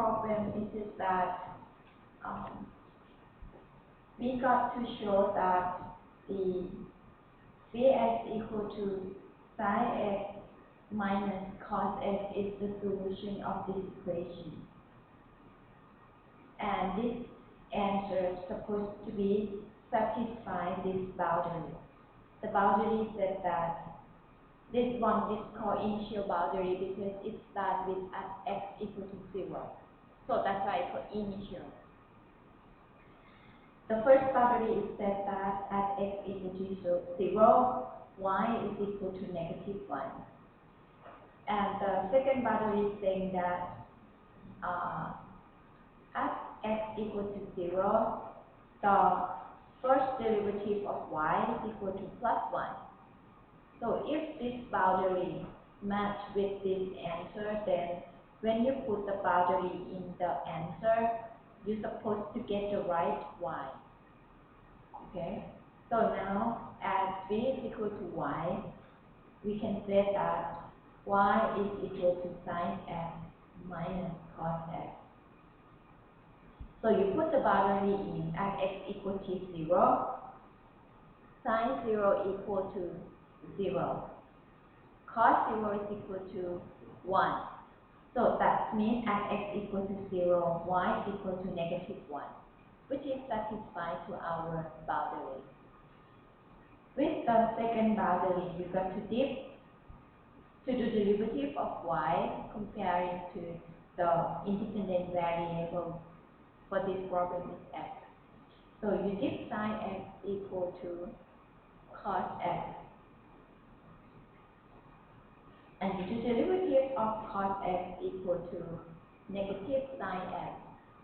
problem is that we got to show that the Vx equal to sin x minus cos x is the solution of this equation. And this answer is supposed to be satisfy this boundary. The boundary says that this one is called initial boundary because it starts with at x equal to 0. So that's why it's called initial. The first boundary is set that at x equal to 0, y is equal to -1. And the second boundary is saying that at x equal to 0, the first derivative of y is equal to +1. So if this boundary match with this answer, then when you put the boundary in the answer, you're supposed to get the right y. Okay? So now, as v is equal to y, we can say that y is equal to sin x minus cos x. So you put the boundary in at x equal to 0, sin 0 equal to 0, cos 0 is equal to 1. So that means at x equal to 0, y is equal to -1, which is satisfied to our boundary. With the second boundary, you got to do derivative of y comparing to the independent variable for this problem is x. So you dip sin x equal to cos x. And you do derivative of cos x equal to negative sin x.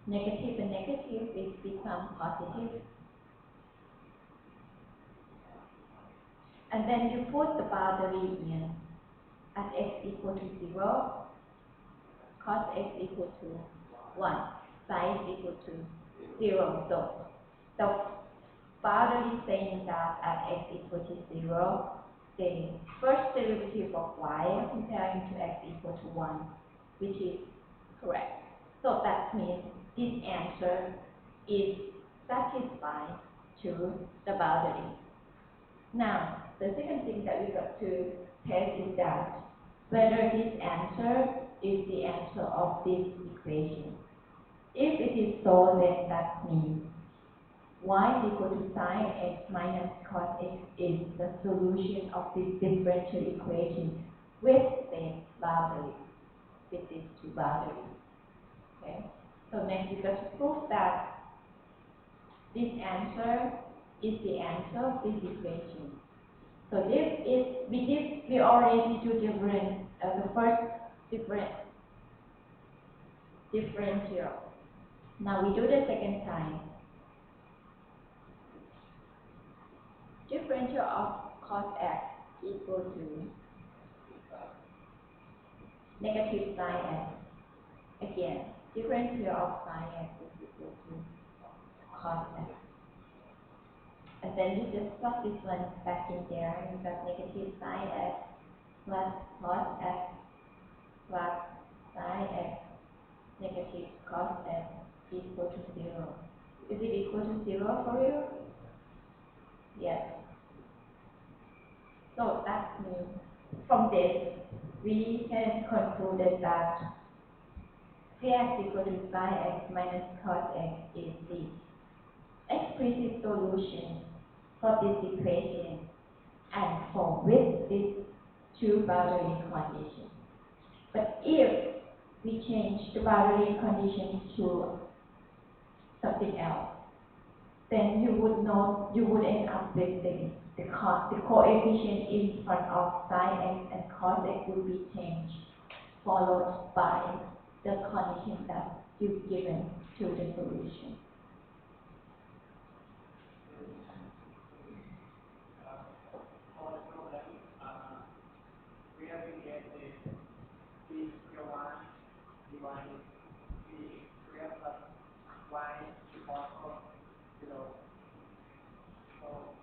Negative and negative is become positive. And then you put the boundary in at x equal to 0, cos x equal to 1, sin is equal to 0. So the boundary saying that at x equal to 0, the first derivative of y comparing to x equal to 1, which is correct. So that means this answer is satisfied to the boundary. Now, the second thing that we got to test is that whether this answer is the answer of this equation. If it is so, then that means y is equal to sin x minus cos x is the solution of this differential equation with the boundary, with these two boundaries. Okay? So next we got to prove that this answer is the answer of this equation. So this is we already do the first differential. Now we do the second time. Differential of cos x equal to negative sin x. Again, differential of sin x is equal to cos x. And then you just plug this one back in there, and you got negative sin x plus cos x plus sin x negative cos x equal to 0. Is it equal to 0 for you? Yes. So that means from this we can conclude that Vx equal to sin x minus cos x is the explicit solution for this equation and for with these two boundary conditions. But if we change the boundary conditions to something else, then you would end up with the coefficient in front of sin x and cos x will be changed, followed by the condition that you've given to the solution.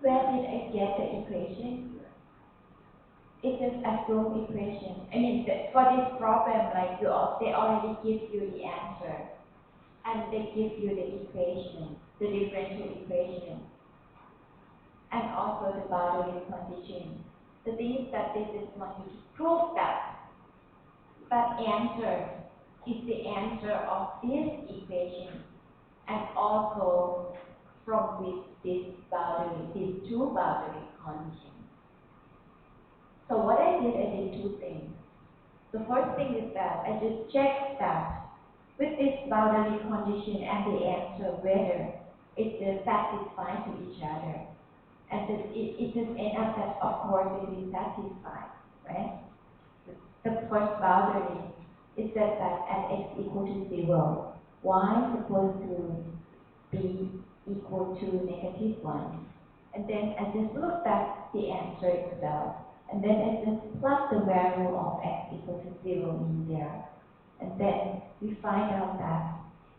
Where did I get the equation? It is assumed equation. I mean, for this problem, like they already give you the answer, and they give you the equation, the differential equation, and also the boundary condition. The thing is that they just want you to prove that answer is the answer of this equation, and also from which these two boundary conditions. So what I did two things. The first thing is that I just checked that with this boundary condition and the answer whether it is satisfied to each other. And it just ends up that of course it is satisfied, right? The first boundary, it says that at x equal to 0, y is supposed to be equal to -1. And then I just looked at the answer itself. And then I just plug the value of x equal to 0 in there. And then we find out that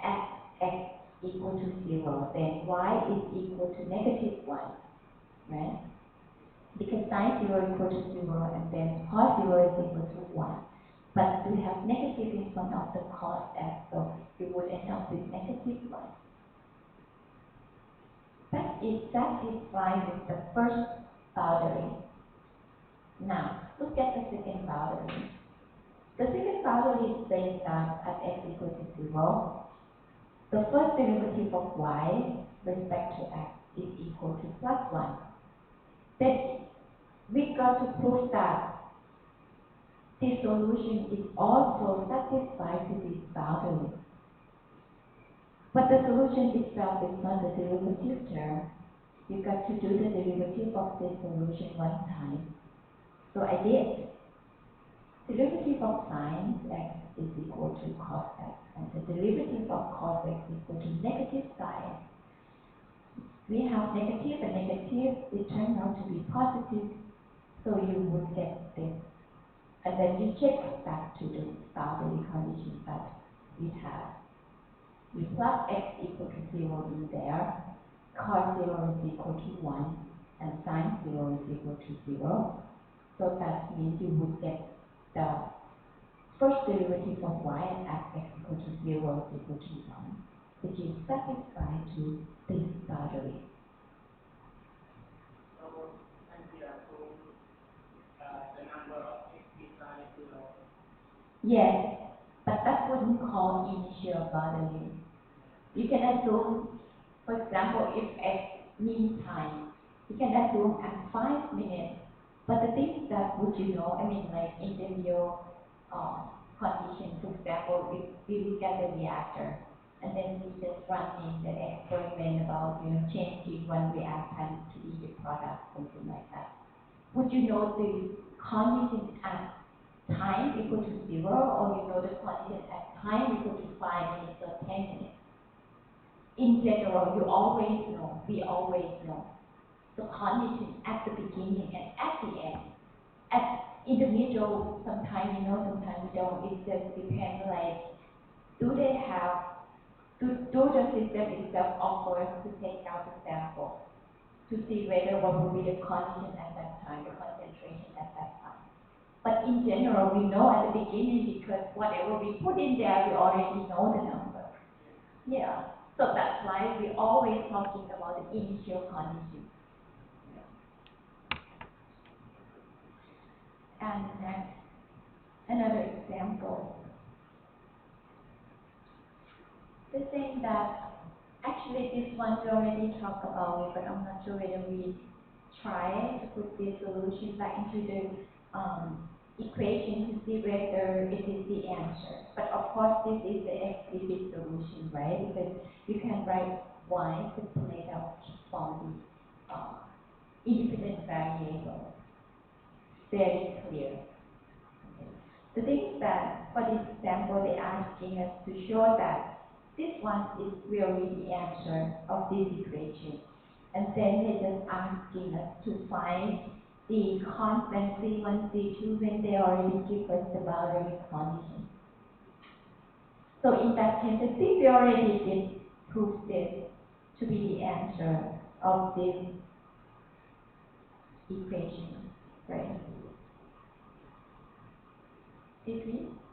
at x equal to 0, then y is equal to -1, right? Because sin 0 equal to 0 and then cos 0 is equal to 1. But we have negative in front of the cos x, so we would end up with -1. That is satisfied with the first boundary. Now, look at the second boundary. The second boundary says that at x equal to 0, the first derivative of y respect to x is equal to +1. Then we got to prove that this solution is also satisfied to this boundary. But the solution itself is not the derivative term. You got to do the derivative of the solution one time. So I did. Derivative of sin x is equal to cos x, and the derivative of cos x is equal to negative sin. We have negative and negative, it turns out to be positive, so you would get this. And then you check back to the boundary condition that we have. We plug x equal to 0 in there, cos 0 is equal to 1, and sin 0 is equal to 0. So that means you would get the first derivative of y at x equal to 0 is equal to 1, which is satisfied to this boundary. So, and we assume the number of x is equal to 0. Yes, but that wouldn't call initial boundary. You can assume, for example, if x mean time, you can assume at 5 minutes. But the thing is that, would you know, I mean, like in the real condition, for example, if we look at the reactor, and then we just running the experiment about, changing one reactant to be the product, something like that. Would you know the condition at time equal to 0, or you know the condition at time equal to 5 minutes or 10 minutes? In general, you always know, we always know the condition at the beginning and at the end. In the middle, sometimes you know, sometimes you don't. It just depends, like, do the system itself offers to take out the sample to see whether what will be the condition at that time, the concentration at that time. But in general, we know at the beginning because whatever we put in there, we already know the number. Yeah. So that's why we're always talking about the initial condition. And next, another example. The thing that, actually this one we already talked about it, but I'm not sure whether we try to put this solution back into the equation to see whether it is the answer. But of course this is the explicit solution, right? Because you can write y separate out from the independent variable. Very clear. Okay. The thing is that for this example, they're asking us to show that this one is really the answer of this equation. And then they're just asking us to find the constant C1, C2 when they already give us the boundary condition. So in that case, I think we already did prove this to be the answer of this equation, right? decrease